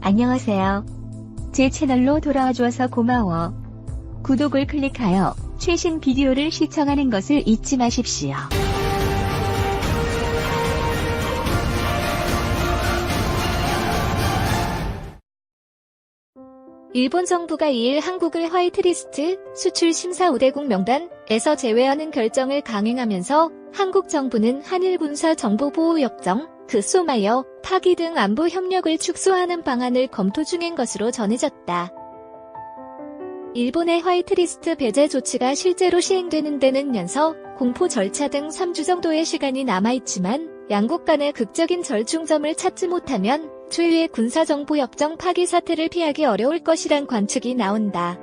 안녕하세요. 제 채널로 돌아와 주어서 고마워. 구독을 클릭하여 최신 비디오를 시청하는 것을 잊지 마십시오. 일본 정부가 2일 한국을 화이트리스트 수출 심사 우대국 명단에서 제외하는 결정을 강행하면서 한국 정부는 한일 군사 정보 보호 협정, 소마이어 파기 등 안보 협력을 축소하는 방안을 검토 중인 것으로 전해졌다. 일본의 화이트리스트 배제 조치가 실제로 시행되는 데는 연서, 공포 절차 등 3주 정도의 시간이 남아있지만 양국 간의 극적인 절충점을 찾지 못하면 초유의 군사정보협정 파기 사태를 피하기 어려울 것이란 관측이 나온다.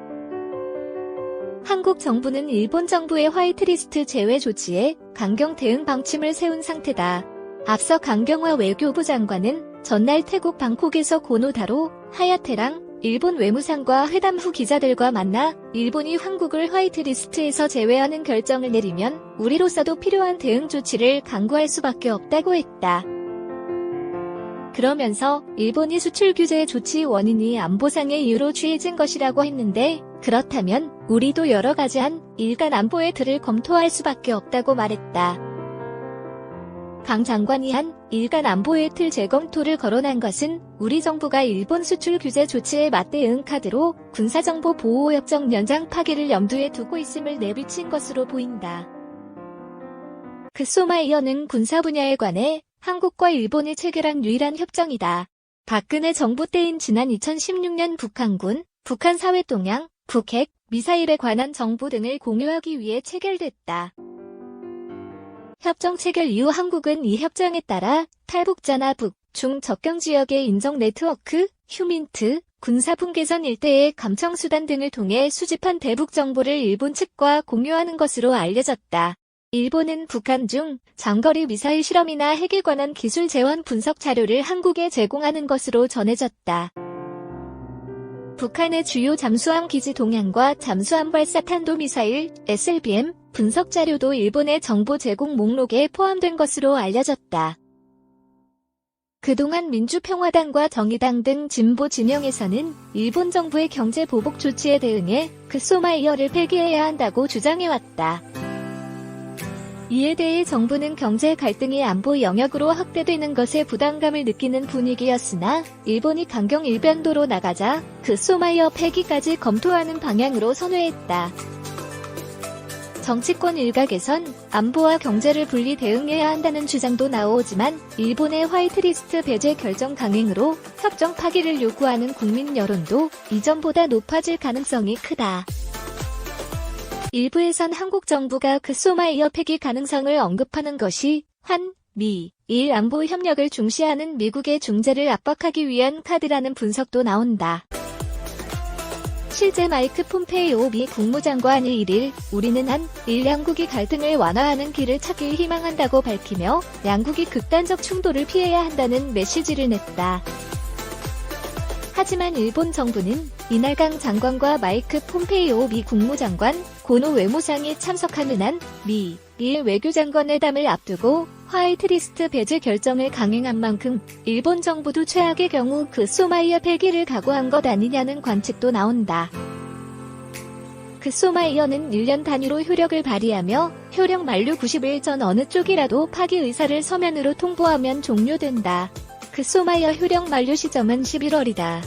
한국 정부는 일본 정부의 화이트리스트 제외 조치에 강경 대응 방침을 세운 상태다. 앞서 강경화 외교부 장관은 전날 태국 방콕에서 고노다로 하야테랑 일본 외무상과 회담 후 기자들과 만나 일본이 한국을 화이트리스트에서 제외하는 결정을 내리면 우리로서도 필요한 대응 조치를 강구할 수밖에 없다고 했다. 그러면서 일본이 수출 규제 조치 원인이 안보상의 이유로 취해진 것이라고 했는데 그렇다면 우리도 여러 가지 일간 안보의 틀을 검토할 수밖에 없다고 말했다. 강 장관이 일간 안보의 틀 재검토를 거론한 것은 우리 정부가 일본 수출 규제 조치에 맞대응 카드로 군사정보 보호협정 연장 파기를 염두에 두고 있음을 내비친 것으로 보인다. 소마이어는 군사 분야에 관해 한국과 일본이 체결한 유일한 협정이다. 박근혜 정부 때인 지난 2016년 북한군, 북한 사회 동향, 북핵, 미사일에 관한 정보 등을 공유하기 위해 체결됐다. 협정 체결 이후 한국은 이 협정에 따라 탈북자나 북, 중 접경 지역의 인적 네트워크, 휴민트, 군사분 개선 일대의 감청수단 등을 통해 수집한 대북 정보를 일본 측과 공유하는 것으로 알려졌다. 일본은 북한 중 장거리 미사일 실험이나 핵에 관한 기술 재원 분석 자료를 한국에 제공하는 것으로 전해졌다. 북한의 주요 잠수함 기지 동향과 잠수함 발사 탄도미사일, SLBM, 분석 자료도 일본의 정보 제공 목록에 포함된 것으로 알려졌다. 그동안 민주평화당과 정의당 등 진보 진영에서는 일본 정부의 경제 보복 조치에 대응해 소마이어를 폐기해야 한다고 주장해왔다. 이에 대해 정부는 경제 갈등이 안보 영역으로 확대되는 것에 부담감을 느끼는 분위기였으나 일본이 강경 일변도로 나가자 소마이어 폐기까지 검토하는 방향으로 선회했다. 정치권 일각에선 안보와 경제를 분리 대응해야 한다는 주장도 나오지만 일본의 화이트리스트 배제 결정 강행으로 협정 파기를 요구하는 국민 여론도 이전보다 높아질 가능성이 크다. 일부에선 한국 정부가 소마이어 폐기 가능성을 언급하는 것이 한, 미, 일 안보 협력을 중시하는 미국의 중재를 압박하기 위한 카드라는 분석도 나온다. 실제 마이크 폼페이오 미 국무장관이 1일 우리는 일 양국이 갈등을 완화하는 길을 찾길 희망한다고 밝히며 양국이 극단적 충돌을 피해야 한다는 메시지를 냈다. 하지만 일본 정부는 이날 강 장관과 마이크 폼페이오 미 국무장관, 고노 외무상이 참석하는 미, 일 외교장관 회담을 앞두고 화이트리스트 배제 결정을 강행한 만큼 일본 정부도 최악의 경우 소마이어 폐기를 각오한 것 아니냐는 관측도 나온다. 소마이어는 1년 단위로 효력을 발휘하며 효력 만료 90일 전 어느 쪽이라도 파기 의사를 서면으로 통보하면 종료된다. 소마이어 효력 만료 시점은 11월이다.